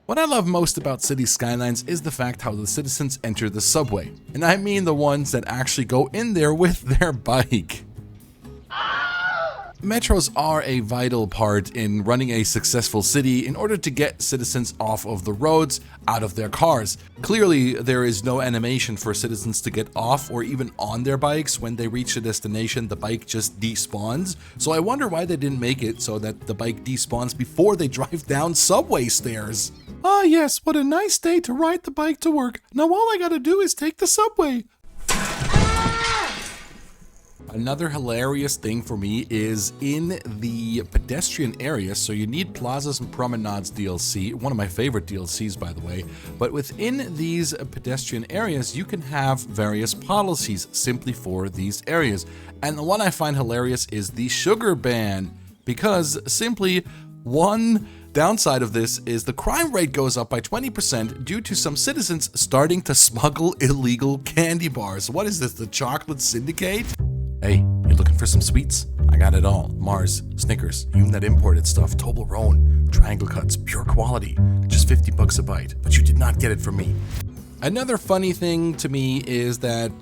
What I love most about City Skylines is the fact how the citizens enter the subway. And I mean the ones that actually go in there with their bike. Metros are a vital part in running a successful city in order to get citizens off of the roads, out of their cars. Clearly, there is no animation for citizens to get off or even on their bikes. When they reach a destination, the bike just despawns. So I wonder why they didn't make it so that the bike despawns before they drive down subway stairs. Ah yes, what a nice day to ride the bike to work. Now all I gotta do is take the subway. Another hilarious thing for me is in the pedestrian area, so you need Plazas and Promenades DLC, one of my favorite DLCs by the way, but within these pedestrian areas you can have various policies simply for these areas. And the one I find hilarious is the sugar ban, because simply one downside of this is the crime rate goes up by 20% due to some citizens starting to smuggle illegal candy bars. What is this, the Chocolate Syndicate? Hey, you looking for some sweets? I got it all. Mars, Snickers, even that imported stuff, Toblerone, Triangle Cuts, pure quality, just 50 bucks a bite, but you did not get it from me. Another funny thing to me is that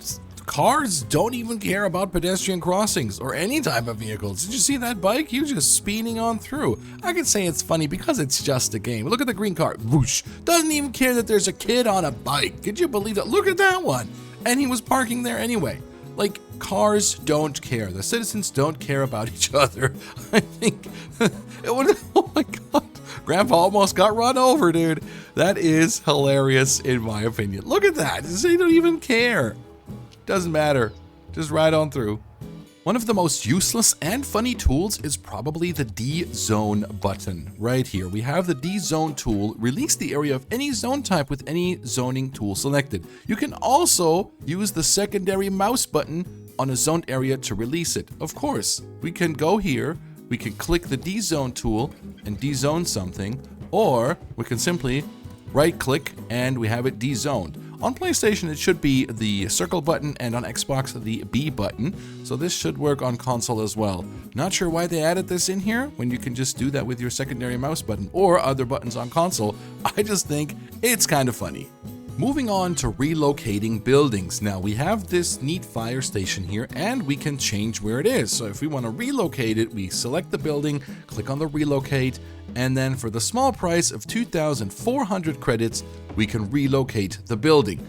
cars don't even care about pedestrian crossings or any type of vehicles. Did you see that bike? He was just speeding on through. I can say it's funny because it's just a game. Look at the green car. Whoosh. Doesn't even care that there's a kid on a bike. Could you believe that? Look at that one. And he was parking there anyway. Like, cars don't care. The citizens don't care about each other. I think it would. Oh my god. Grandpa almost got run over, dude. That is hilarious in my opinion. Look at that. They don't even care. Doesn't matter. Just ride on through. One of the most useless and funny tools is probably the D-Zone button. Right here, we have the D-Zone tool. Release the area of any zone type with any zoning tool selected. You can also use the secondary mouse button on a zoned area to release it. Of course, we can go here, we can click the D-Zone tool and D-Zone something, or we can simply right-click and we have it D-Zoned. On PlayStation, it should be the circle button, and on Xbox, the B button. So this should work on console as well. Not sure why they added this in here when you can just do that with your secondary mouse button or other buttons on console. I just think it's kind of funny. Moving on to relocating buildings. Now we have this neat fire station here and we can change where it is. So if we want to relocate it, we select the building, click on the relocate, and then for the small price of 2,400 credits, we can relocate the building.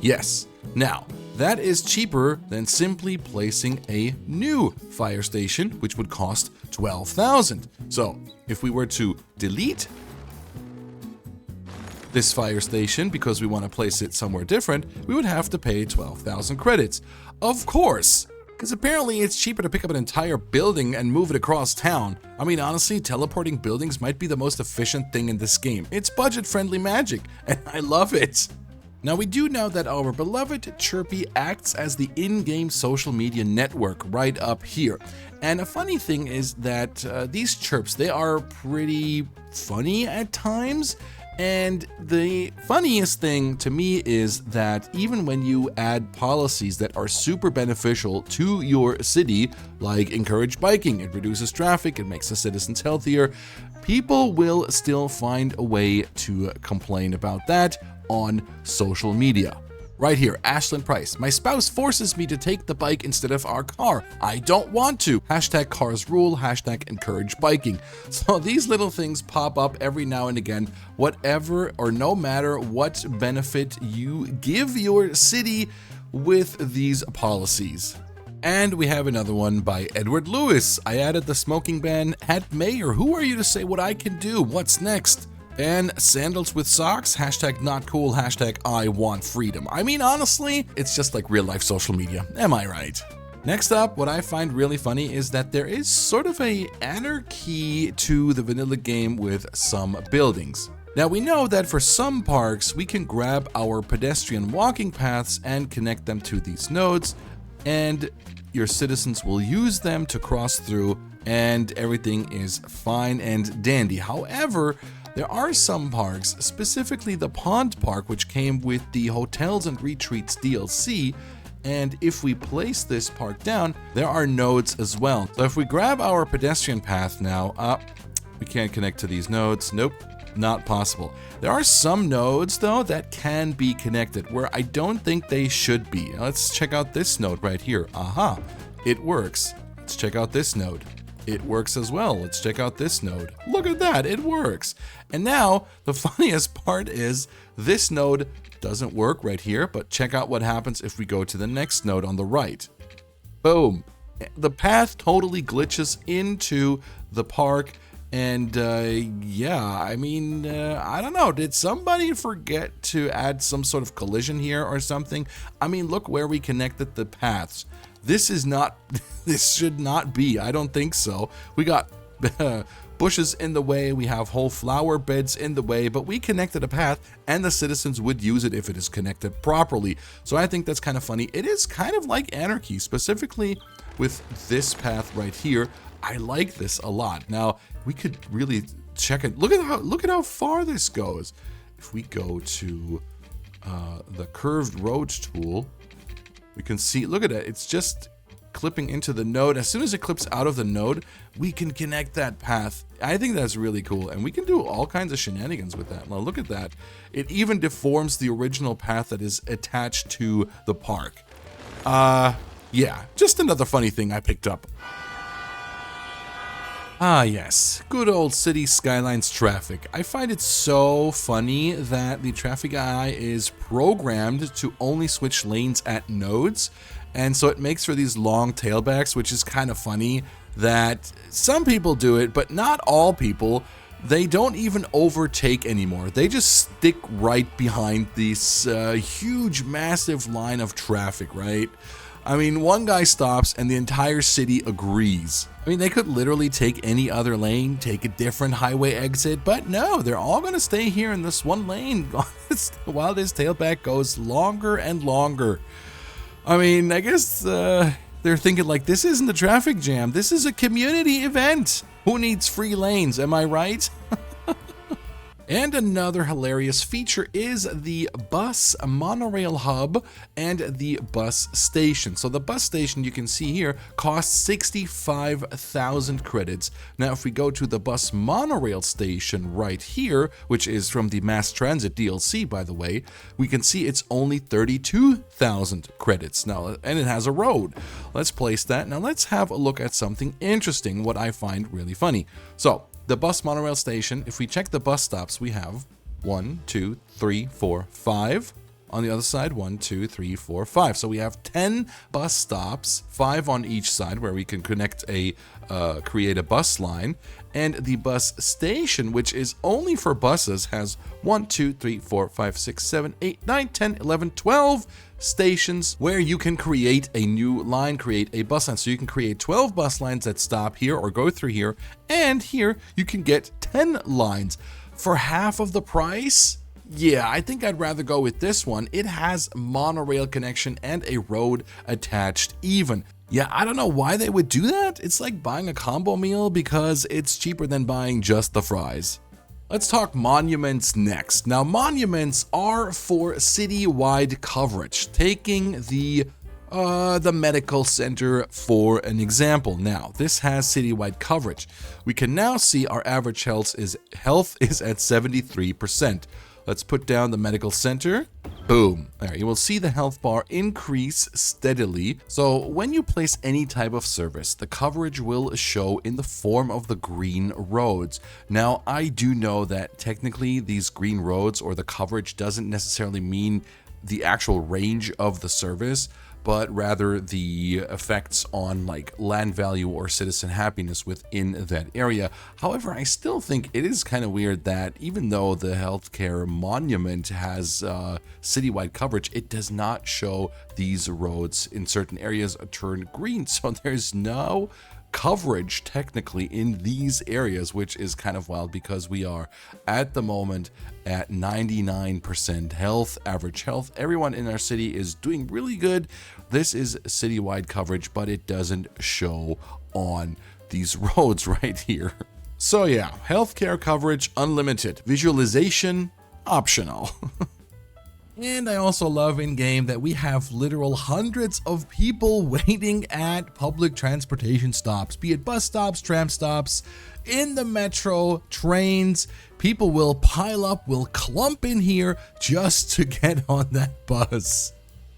Yes, now that is cheaper than simply placing a new fire station, which would cost 12,000. So if we were to delete this fire station because we want to place it somewhere different, we would have to pay 12,000 credits. Of course, because apparently it's cheaper to pick up an entire building and move it across town. I mean, honestly, teleporting buildings might be the most efficient thing in this game. It's budget-friendly magic, and I love it. Now, we do know that our beloved Chirpy acts as the in-game social media network right up here. And a funny thing is that these chirps, they are pretty funny at times. And the funniest thing to me is that even when you add policies that are super beneficial to your city, like encourage biking, it reduces traffic, it makes the citizens healthier, people will still find a way to complain about that on social media. Right here, Ashlyn Price. My spouse forces me to take the bike instead of our car. I don't want to. Hashtag cars rule, hashtag encourage biking. So these little things pop up every now and again, whatever or no matter what benefit you give your city with these policies. And we have another one by Edward Lewis. I added the smoking ban at Mayor. Who are you to say what I can do? What's next? And sandals with socks, hashtag not cool, hashtag I want freedom. I mean, honestly, it's just like real life social media. Am I right? Next up, what I find really funny is that there is sort of a anarchy to the vanilla game with some buildings. Now we know that for some parks, we can grab our pedestrian walking paths and connect them to these nodes, and your citizens will use them to cross through, and everything is fine and dandy. However, there are some parks, specifically the Pond Park, which came with the Hotels and Retreats DLC, and if we place this park down, there are nodes as well. So if we grab our pedestrian path now, we can't connect to these nodes, nope. Not possible. There are some nodes, though, that can be connected where I don't think they should be. Now, let's check out this node right here. Aha, it works. Let's check out this node. It works as well. Let's check out this node. Look at that, it works. And now, the funniest part is this node doesn't work right here, but check out what happens if we go to the next node on the right. Boom. The path totally glitches into the park. And yeah, I mean, I don't know. Did somebody forget to add some sort of collision here or something? I mean, look where we connected the paths. This is not, this should not be. I don't think so. We got bushes in the way. We have whole flower beds in the way, but we connected a path and the citizens would use it if it is connected properly. So I think that's kind of funny. It is kind of like Anarchy, specifically with this path right here. I like this a lot. Now we could really check it. Look at how far this goes. If we go to the curved roads tool, we can see. Look at it. It's just clipping into the node. As soon as it clips out of the node, we can connect that path. I think that's really cool, and we can do all kinds of shenanigans with that. Now look at that. It even deforms the original path that is attached to the park. Yeah, just another funny thing I picked up. Ah yes, good old city Skylines traffic. I find it so funny that the traffic AI is programmed to only switch lanes at nodes, and so it makes for these long tailbacks, which is kind of funny that some people do it, but not all people. They don't even overtake anymore. They just stick right behind this huge, massive line of traffic, right? I mean, one guy stops and the entire city agrees. I mean, they could literally take any other lane, take a different highway exit, but no, they're all going to stay here in this one lane while this tailback goes longer and longer. I mean, I guess they're thinking like, this isn't a traffic jam. This is a community event. Who needs free lanes? Am I right? And another hilarious feature is the bus monorail hub and the bus station. So the bus station, you can see here, costs 65,000 credits. Now, if we go to the bus monorail station right here, which is from the Mass Transit DLC, by the way, we can see it's only 32,000 credits. Now, and it has a road. Let's place that. Now, let's have a look at something interesting, what I find really funny. So, the bus monorail station, if we check the bus stops, we have 1, 2, 3, 4, 5. On the other side, 1, 2, 3, 4, 5. So we have 10 bus stops, 5 on each side, where we can connect create a bus line. And the bus station, which is only for buses, has 1, 2, 3, 4, 5, 6, 7, 8, 9, 10, 11, 12 stations where you can create a new line, create a bus line. So you can create 12 bus lines that stop here or go through here. And here you can get 10 lines for half of the price. Yeah, I think I'd rather go with this one. It has monorail connection and a road attached even. Yeah, I don't know why they would do that. It's like buying a combo meal because it's cheaper than buying just the fries. Let's talk monuments next. Now, monuments are for city-wide coverage, taking the medical center for an example. Now, this has citywide coverage. We can now see our average health is at 73%. Let's put down the medical center. Boom. There, you will see the health bar increase steadily. So when you place any type of service, the coverage will show in the form of the green roads. Now, I do know that technically these green roads or the coverage doesn't necessarily mean the actual range of the service, but rather the effects on like land value or citizen happiness within that area. However, I still think it is kind of weird that even though the healthcare monument has citywide coverage, it does not show these roads in certain areas turn green. So there's no coverage technically in these areas, which is kind of wild because we are at the moment at 99% health, average health. Everyone in our city is doing really good. This is citywide coverage, but it doesn't show on these roads right here. So yeah, healthcare coverage unlimited, visualization optional. And I also love in game that we have literal hundreds of people waiting at public transportation stops, be it bus stops, tram stops, in the metro, trains. People will pile up, will clump in here just to get on that bus.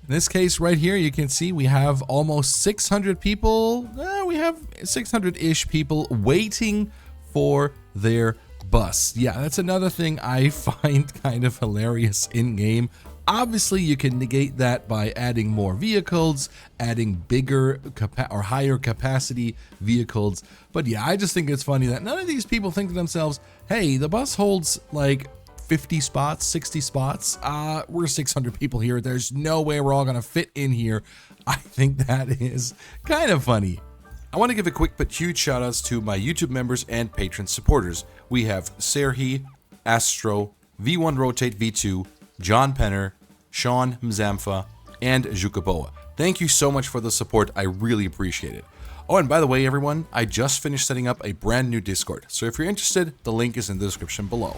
In this case right here, you can see we have almost 600 people. We have 600-ish people waiting for their bus. Yeah, that's another thing I find kind of hilarious in game. Obviously, you can negate that by adding more vehicles, adding bigger or higher capacity vehicles. But yeah, I just think it's funny that none of these people think to themselves, hey, the bus holds like 50 spots, 60 spots. We're 600 people here. There's no way we're all going to fit in here. I think that is kind of funny. I want to give a quick but huge shout outs to my YouTube members and patron supporters. We have Serhi, Astro, V1 Rotate V2, John Penner, Sean Mzamfa, and Jukaboa. Thank you so much for the support. I really appreciate it. Oh, and by the way, everyone, I just finished setting up a brand new Discord. So if you're interested, the link is in the description below.